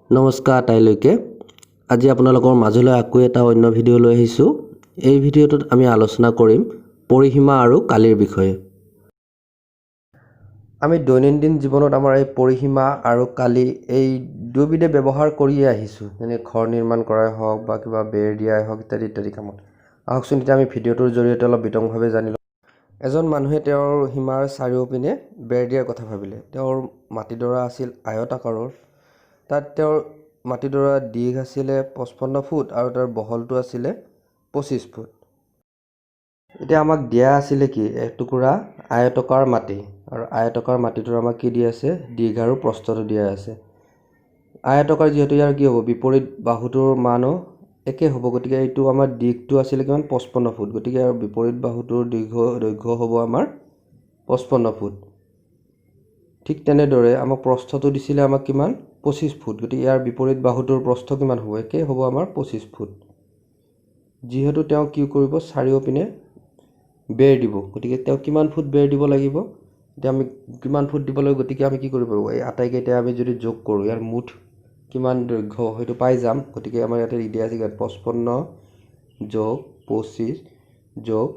নমস্কাৰ আটাইলৈকে আজি আপোনালোকৰ মাজলৈ আকৌ এটা অন্য ভিডিঅ' লৈ আহিছোঁ। এই ভিডিঅ'টোত আমি আলোচনা কৰিম পৰিসীমা আৰু কালিৰ বিষয়ে। আমি দৈনন্দিন জীৱনত আমাৰ এই পৰিসীমা আৰু কালি এই দুয়োবিধে ব্যৱহাৰ কৰিয়ে আহিছোঁ, যেনে ঘৰ নিৰ্মাণ কৰাই হওক বা কিবা বেৰ দিয়াই হওক ইত্যাদি ইত্যাদি কামত। আহকচোন এতিয়া আমি ভিডিঅ'টোৰ জৰিয়তে অলপ বিতংভাৱে জানি লওঁ। এজন মানুহে তেওঁৰ সীমাৰ চাৰিওপিনে বেৰ দিয়াৰ কথা ভাবিলে। তেওঁৰ মাটিডৰা আছিল আয়তাকাৰৰ। তাত তেওঁৰ মাটিডৰা দীঘ আছিলে 55 ফুট আৰু তাৰ বহলটো আছিলে 25 ফুট। এতিয়া আমাক দিয়া আছিলে কি এটুকুৰা আয়তকাৰ মাটি, আৰু আয়তকাৰ মাটিটোৰ আমাক কি দিয়া আছে দীঘ আৰু প্ৰস্থটো দিয়া আছে। আয়তকাৰ যিহেতু ইয়াৰ কি হ'ব বিপৰীত বাহুটোৰ মানো একে হ'ব, গতিকে এইটো আমাৰ দীঘটো আছিলে কিমান 55 ফুট, গতিকে ইয়াৰ বিপৰীত বাহুটোৰ দৈৰ্ঘ্য হ'ব আমাৰ 55 ফুট। ঠিক তেনেদৰে আমাক প্ৰস্থটো দিছিলে আমাক কিমান 25 ফুট, গতিকে ইয়াৰ বিপৰীত বাহুটোৰ প্ৰস্থ কিমান হ'ব একে হ'ব আমাৰ 25 ফুট। যিহেতু তেওঁ কি কৰিব চাৰিওপিনে বেৰ দিব, গতিকে তেওঁ কিমান ফুট বেৰ দিব লাগিব, এতিয়া আমি কিমান ফুট দিব লাগিব, গতিকে আমি কি কৰিব লাগিব এই আটাইকেইটা আমি যদি যোগ কৰোঁ ইয়াৰ মুঠ কিমান দৈৰ্ঘ্য হয়তো পাই যাম। গতিকে আমাৰ ইয়াতে দিয়া আছে 55 যোগ 25 যোগ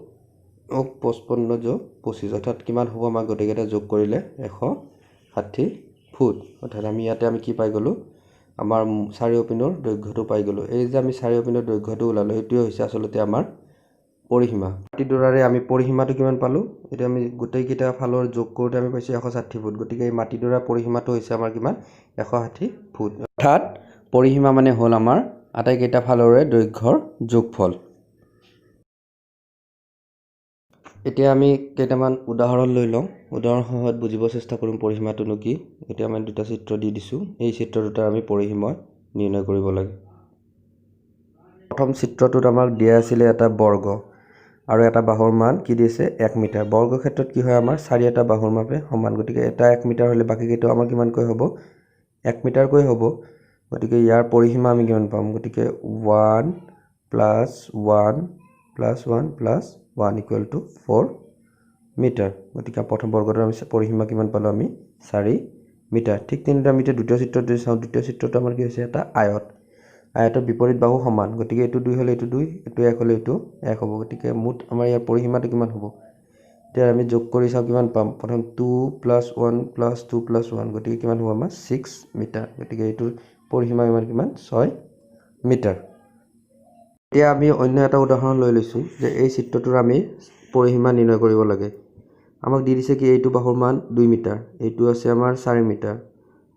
55 যোগ 25 অৰ্থাৎ কিমান হ'ব আমাৰ গোটেইকেইটা যোগ কৰিলে 160 ফুট। অৰ্থাৎ আমি ইয়াতে কি পাই গ'লোঁ আমাৰ চাৰিওপিনৰ দৈৰ্ঘ্যটো পাই গ'লোঁ। এই যে আমি চাৰিওপিনৰ দৈৰ্ঘ্যটো ওলালোঁ এইটোৱে হৈছে আচলতে আমাৰ পৰিসীমা। মাটিডৰাৰে আমি পৰিসীমাটো কিমান পালোঁ, এতিয়া আমি গোটেইকেইটা ফালৰ যোগ কৰোঁতে আমি পাইছোঁ 160 ফুট, গতিকে এই মাটিডৰাৰ পৰিসীমাটো হৈছে আমাৰ কিমান 160 ফুট। অৰ্থাৎ পৰিসীমা মানে হ'ল আমাৰ আটাইকেইটা ফালৰে দৈৰ্ঘ্যৰ যোগফল। এতিয়া আমি কেইটামান উদাহৰণ লৈ লওঁ, উদাহৰণ সহায়ত বুজিব চেষ্টা কৰিম পৰিসীমাটোনো কি। এতিয়া আমি দুটা চিত্ৰ দি দিছোঁ, এই চিত্ৰ দুটাৰ আমি পৰিসীমা নিৰ্ণয় কৰিব লাগে। প্ৰথম চিত্ৰটোত আমাক দিয়া আছিলে এটা বৰ্গ আৰু এটা বাহুৰ মান কি দিছে 1 মিটাৰ। বৰ্গ ক্ষেত্ৰত কি হয় আমাৰ চাৰিটা বাহুৰ মাপে সমান, গতিকে এটা 1 মিটাৰ হ'লে বাকীকেইটাও আমাৰ কিমানকৈ হ'ব 1 মিটাৰকৈ হ'ব। গতিকে ইয়াৰ পৰিসীমা আমি কিমান পাম, গতিকে 1 + 1 + 1 + 1 = 4 মিটাৰ। গতিকে প্ৰথম বৰ্গটোৰ আমি পৰিসীমা কিমান পালোঁ আমি 4 মিটাৰ। ঠিক তেনেদৰে আমি এতিয়া দ্বিতীয় চিত্ৰত যদি চাওঁ, দ্বিতীয় চিত্ৰটো আমাৰ কি হৈছে এটা আয়ত, আয়তৰ বিপৰীত বাহু সমান, গতিকে এইটো 2 হ'লে এইটো 2, এইটো 1 হ'লে এইটো 1 হ'ব। গতিকে মুঠ আমাৰ ইয়াৰ পৰিসীমাটো কিমান হ'ব, এতিয়া আমি যোগ কৰি চাওঁ কিমান পাম। প্ৰথম 2 + 1 + 2 + 1, গতিকে কিমান হ'ব আমাৰ 6 মিটাৰ। গতিকে এইটোৰ পৰিসীমা কিমান 6 মিটাৰ। এতিয়া আমি অন্য এটা উদাহৰণ লৈ লৈছোঁ যে এই চিত্ৰটোৰ আমি পৰিসীমা নিৰ্ণয় কৰিব লাগে। আমাক দি দিছে কি এইটো বাহুৰ মান 2 মিটাৰ, এইটো আছে আমাৰ 4 মিটাৰ,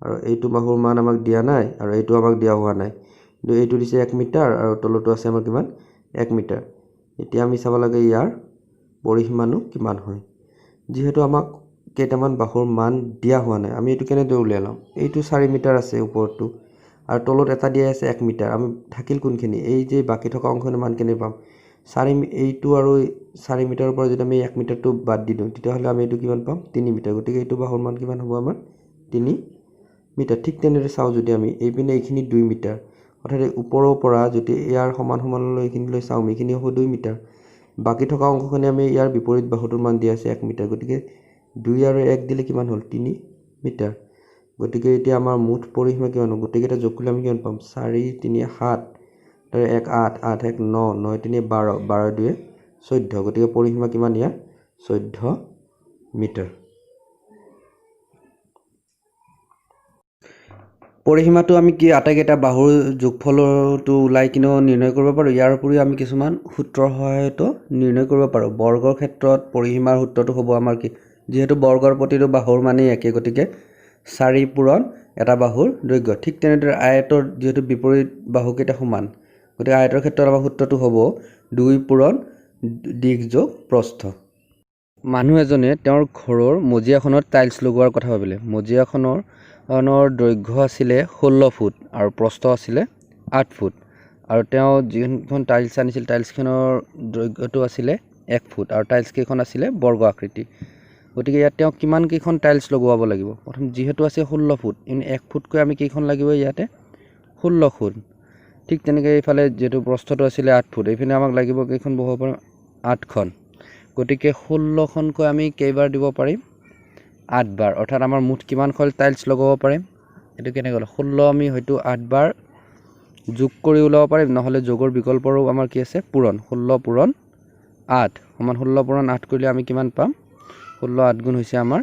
আৰু এইটো বাহুৰ মান আমাক দিয়া নাই আৰু এইটো আমাক দিয়া হোৱা নাই, কিন্তু এইটো দিছে 1 মিটাৰ আৰু তলতো আছে আমাৰ কিমান 1 মিটাৰ। এতিয়া আমি চাব লাগে ইয়াৰ পৰিসীমানো কিমান হয়। যিহেতু আমাক কেইটামান বাহুৰ মান দিয়া হোৱা নাই, আমি এইটো কেনেদৰে উলিয়াই লওঁ, এইটো 4 মিটাৰ আছে ওপৰতো আৰু তলত এটা দিয়া আছে 1 মিটাৰ, আমি থাকিল কোনখিনি এই যে বাকী থকা অংশৰ মান কেনে পাম এইটো আৰু 4 মিটাৰৰ পৰা যদি আমি 1 মিটাৰটো বাদ দি দিওঁ তেতিয়াহ'লে আমি এইটো কিমান পাম 3 মিটাৰ। গতিকে এইটো বাহুৰ মান কিমান হ'ব আমাৰ 3 মিটাৰ। ঠিক তেনেদৰে চাওঁ যদি আমি এইপিনে এইখিনি 2 মিটাৰ, অৰ্থাৎ ওপৰৰ পৰা যদি ইয়াৰ সমানলৈ এইখিনিলৈ চাওঁ এইখিনি হ'ব 2 মিটাৰ। বাকী থকা অংশখিনি আমি ইয়াৰ বিপৰীত বাহুটোৰ মান দিয়া আছে 1 মিটাৰ, গতিকে 2 আৰু 1 দিলে কিমান হ'ল 3 মিটাৰ। গতিকে এতিয়া আমাৰ মুঠ পৰিসীমা কিমান হ'ব, গোটেইকেইটা যোগ কৰিলে আমি কিমান পাম 4 3 7 আৰু 1 8 8 1 9 9 3 12 12 2 14, গতিকে পৰিসীমা কিমান ইয়াৰ 14 মিটাৰ। পৰিসীমাটো আমি কি আটাইকেইটা বাহুৰ যোগফলটো ওলাই কিনেও নিৰ্ণয় কৰিব পাৰোঁ। ইয়াৰ উপৰিও আমি কিছুমান সূত্ৰৰ সহায়তো নিৰ্ণয় কৰিব পাৰোঁ। বৰ্গৰ ক্ষেত্ৰত পৰিসীমাৰ সূত্ৰটো হ'ব আমাৰ কি, যিহেতু বৰ্গৰ প্ৰতিটো বাহুৰ মানেই একে, গতিকে 4 পূৰণ এটা বাহুৰ দৈৰ্ঘ্য। ঠিক তেনেদৰে আয়তৰ যিহেতু বিপৰীত বাহুকেইটা সমান, গতিকে আয়তৰ ক্ষেত্ৰত আমাৰ সূত্ৰটো হ'ব 2 পূৰণ দীঘ যোগ প্ৰস্থ। মানুহ এজনে তেওঁৰ ঘৰৰ মজিয়াখনত টাইলছ লগোৱাৰ কথা ভাবিলে। মজিয়াখনৰ দৈৰ্ঘ্য আছিলে 16 ফুট আৰু প্ৰস্থ আছিলে 8 ফুট, আৰু তেওঁ যিখন টাইলছ আনিছিল টাইলছখনৰ দৈৰ্ঘ্যটো আছিলে 1 ফুট আৰু টাইলছকেইখন আছিলে বৰ্গ আকৃতি। গতিকে ইয়াত তেওঁ কিমানকেইখন টাইলছ লগোৱাব লাগিব, প্ৰথম যিহেতু আছে 16 ফুট, 1 ফুটকৈ আমি কেইখন লাগিব ইয়াতে 16 ফুট। ঠিক তেনেকৈ এইফালে যিহেতু প্ৰস্থটো আছিলে 8 ফুট, এইপিনে আমাক লাগিব কেইখন বহাব পাৰিম 8খন। গতিকে 16খনকৈ আমি কেইবাৰ দিব পাৰিম 8 বাৰ, অৰ্থাৎ আমাৰ মুঠ কিমানখন টাইলছ লগাব পাৰিম এইটো কেনেকৈ হ'ল 16 আমি হয়তো 8 বাৰ যোগ কৰি ওলাব পাৰিম নহ'লে যোগৰ বিকল্পৰো আমাৰ কি আছে পূৰণ 16 পূৰণ 8 সমান 16 পূৰণ 8 কৰিলে আমি কিমান পাম 16 8 গুণ হৈছে আমাৰ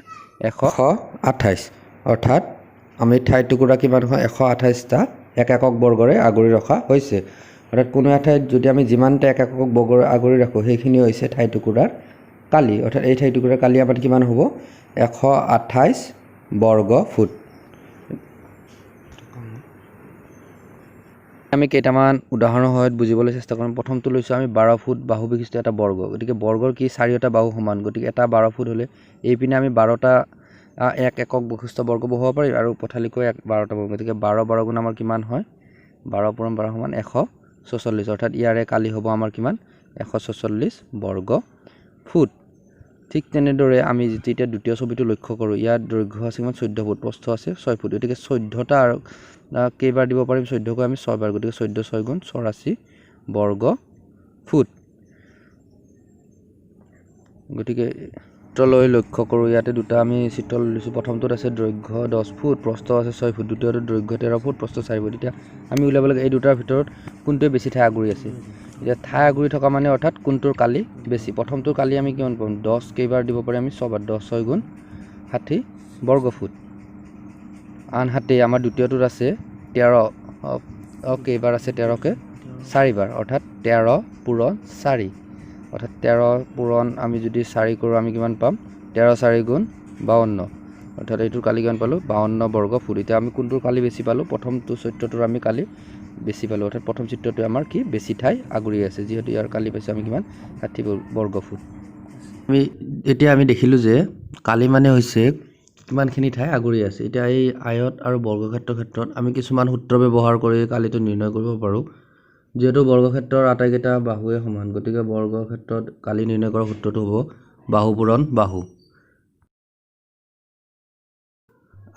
128 অৰ্থাৎ আমি ঠাই টুকুৰা কিমান হয় 128টা এক একক বৰ্গৰে আগুৰি ৰখা হৈছে অৰ্থাৎ কোনো ঠাইত যদি আমি যিমানটা এক একক বৰ্গৰে আগুৰি ৰাখোঁ সেইখিনি হৈছে ঠাই টুকুৰাৰ কালি অৰ্থাৎ এই ঠাই টুকুৰাৰ কালি আমাৰ কিমান হ'ব 128 বৰ্গ ফুট আমি কেইটামান উদাহৰণৰ সহায়ত বুজিবলৈ চেষ্টা কৰিম প্ৰথমটো লৈছোঁ আমি 12 ফুট বাহু বিশিষ্ট এটা বৰ্গ গতিকে বৰ্গৰ কি চাৰিটা বাহু সমান গতিকে এটা 12 ফুট হ'লে এইপিনে আমি 12টা এক একক বৈশিষ্ট্য বৰ্গ বহুৱাব পাৰিম আৰু পথালিকৈ 12টা বৰ্গ গতিকে 12 12 গুণ আমাৰ কিমান হয় 12 পূৰণ 12 সমান 146 অৰ্থাৎ ইয়াৰে কালি হ'ব আমাৰ কিমান 146 বৰ্গ ফুট ঠিক তেনেদৰে আমি যেতিয়া দ্বিতীয় ছবিটো লক্ষ্য কৰোঁ ইয়াত দৈৰ্ঘ্য আছে কিমান 14 ফুট প্ৰস্থ আছে 6 ফুট গতিকে 14টা আৰু কেইবাৰ দিব পাৰিম 14কৈ আমি 6 বাৰ গতিকে 14 6 গুণ 84 বৰ্গ ফুট গতিকে চিত্ৰলৈ লক্ষ্য কৰোঁ ইয়াতে দুটা আমি চিত্ৰ লৈছোঁ প্ৰথমটোত আছে দৈৰ্ঘ্য 10 ফুট প্ৰস্থ আছে 6 ফুট দ্বিতীয়টোত দৈৰ্ঘ্য 13 ফুট প্ৰস্থ 4 ফুট এতিয়া আমি উলিয়াব লাগে এই দুটাৰ ভিতৰত কোনটোৱে বেছি ঠাই আগুৰি আছে এতিয়া ঠাই আগুৰি থকা মানে অৰ্থাৎ কোনটোৰ কালি বেছি প্ৰথমটোৰ কালি আমি কিমান পাম 10 কেইবাৰ দিব পাৰি আমি 6 বাৰ 10 6 গুণ 60 বৰ্গ ফুট আনহাতে আমাৰ দ্বিতীয়টোত আছে 13 কেইবাৰ আছে 13কে 4 বাৰ অৰ্থাৎ 13 পূৰণ 4 অৰ্থাৎ 13 পূৰণ আমি যদি 4 কৰোঁ আমি কিমান পাম 13 4 গুণ 52 অৰ্থাৎ এইটোৰ কালি কিমান পালোঁ 52 বৰ্গ ফুট এতিয়া আমি কোনটোৰ কালি বেছি পালোঁ প্ৰথমটো চিত্ৰটোৰ আমি কালি বেছি পালোঁ অৰ্থাৎ প্ৰথম চিত্ৰটোৱে আমাৰ কি বেছি ঠাই আগুৰি আছে যিহেতু ইয়াৰ কালি পাইছোঁ আমি কিমান 60 বৰ্গ ফুট এতিয়া আমি দেখিলোঁ যে কালি মানে হৈছে কিমানখিনি ঠাই আগুৰি আছে এতিয়া এই আয়ত আৰু বৰ্গক্ষেত্ৰৰ ক্ষেত্ৰত আমি কিছুমান সূত্ৰ ব্যৱহাৰ কৰি কালিটো নিৰ্ণয় কৰিব পাৰোঁ যেহেতু বৰ্গক্ষেত্ৰৰ আটাইকেইটা বাহুৱে সমান গতিকে বৰ্গক্ষেত্ৰত কালি নিৰ্ণয় কৰাৰ সূত্ৰটো হ'ব বাহু পূৰণ বাহু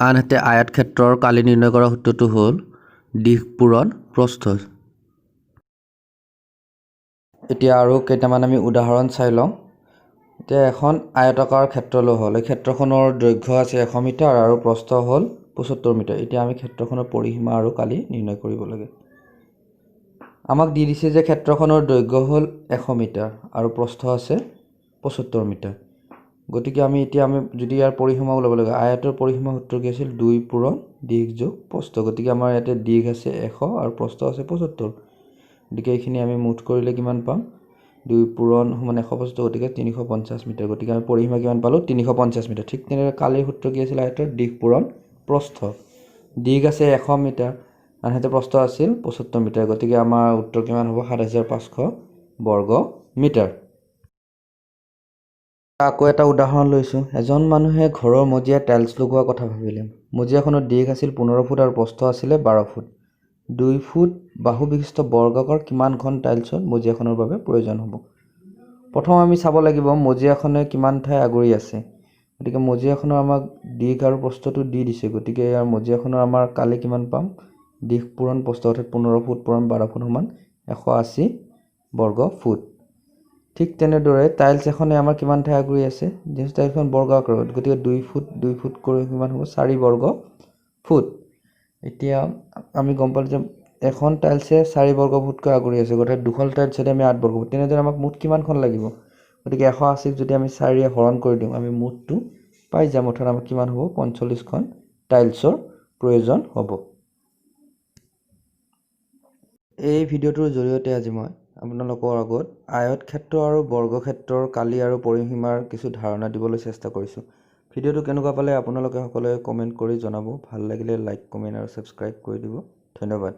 আনহাতে আয়ত ক্ষেত্ৰৰ কালি নিৰ্ণয় কৰাৰ সূত্ৰটো হ'ল দিশ পূৰণ প্ৰস্থ এতিয়া আৰু কেইটামান আমি উদাহৰণ চাই লওঁ এতিয়া এখন আয়তাকাৰ ক্ষেত্ৰ লোৱা হ'ল এই ক্ষেত্ৰখনৰ দৈৰ্ঘ্য আছে 100 মিটাৰ আৰু প্ৰস্থ হ'ল 75 মিটাৰ এতিয়া আমি ক্ষেত্ৰখনৰ পৰিসীমা আৰু কালি নিৰ্ণয় কৰিব লাগে আমাক দি দিছে যে ক্ষেত্ৰখনৰ দৈৰ্ঘ্য হ'ল 100 মিটাৰ আৰু প্ৰস্থ আছে 75 মিটাৰ গতিকে আমি যদি ইয়াৰ পৰিসীমা ওলাব লাগে আয়তৰ পৰিসীমা সূত্ৰ কি আছিল 2 পূৰণ দিশ যোগ প্ৰস্থ গতিকে আমাৰ ইয়াতে দিশ আছে 100 আৰু প্ৰস্থ আছে 75 গতিকে এইখিনি আমি মুঠ কৰিলে কিমান পাম 2 পূৰণ সমান 175 গতিকে 350 মিটাৰ গতিকে আমি পৰিসীমা কিমান পালোঁ 350 মিটাৰ ঠিক তেনেদৰে কালিৰ সূত্ৰ কি আছিল আয়তৰ দিশ পূৰণ প্ৰস্থ দিশ আছে 100 মিটাৰ আনহাতে প্ৰস্থ আছিল 75 মিটাৰ গতিকে আমাৰ উত্তৰ কিমান হ'ব 7500 বৰ্গ মিটাৰ আকৌ এটা উদাহৰণ লৈছোঁ এজন মানুহে ঘৰৰ মজিয়াত টাইলছ লগোৱাৰ কথা ভাবিলে মজিয়াখনৰ দিশ আছিল 15 ফুট আৰু প্ৰস্থ আছিলে 12 ফুট 2 ফুট বাহু বিশিষ্ট বৰ্গাকাৰ কিমানখন টাইলছত মজিয়াখনৰ বাবে প্ৰয়োজন হ'ব প্ৰথম আমি চাব লাগিব মজিয়াখনে কিমান ঠাই আগুৰি আছে গতিকে মজিয়াখনৰ আমাক দিশ আৰু প্ৰস্থটো দি দিছে গতিকে ইয়াৰ মজিয়াখনৰ আমাৰ কালি কিমান পাম দিশ পূৰণ প্ৰস্থ অৰ্থাৎ 15 ফুট পূৰণ 12 ফুট সমান 180 বৰ্গ ফুট ঠিক তেনেদৰে টাইলছ এখনে আমাৰ কিমান ঠাই আগুৰি আছে যিহেতু টাইলছখন বৰ্গাকাৰত গতিকে 2 ফুট কৰি কিমান হ'ব 4 বৰ্গ ফুট এতিয়া আমি গম পালোঁ যে এখন টাইলছে 4 বৰ্গ ফুটকৈ আগুৰি আছে গতিকে দুখন টাইলছতে আমি 8 বৰ্গ ফুট তেনেদৰে আমাক মুঠ কিমানখন লাগিব গতিকে 180ক যদি আমি 4ৰে হৰণ কৰি দিওঁ আমি মুঠটো পাই যাম অৰ্থাৎ আমাৰ কিমান হ'ব 45খন টাইলছৰ প্ৰয়োজন হ'ব এই ভিডিঅ'টোৰ জৰিয়তে আজি মই আপোনালোকৰ আগত আয়ত ক্ষেত্ৰ আৰু বৰ্গক্ষেত্ৰৰ কালি আৰু পৰিসীমাৰ কিছু ধাৰণা দিবলৈ চেষ্টা কৰিছোঁ ভিডিঅ'টো কেনেকুৱা পালে আপোনালোকে সকলোৱে কমেণ্ট কৰি জনাব ভাল লাগিলে লাইক কমেণ্ট আৰু ছাবস্ক্ৰাইব কৰি দিব ধন্যবাদ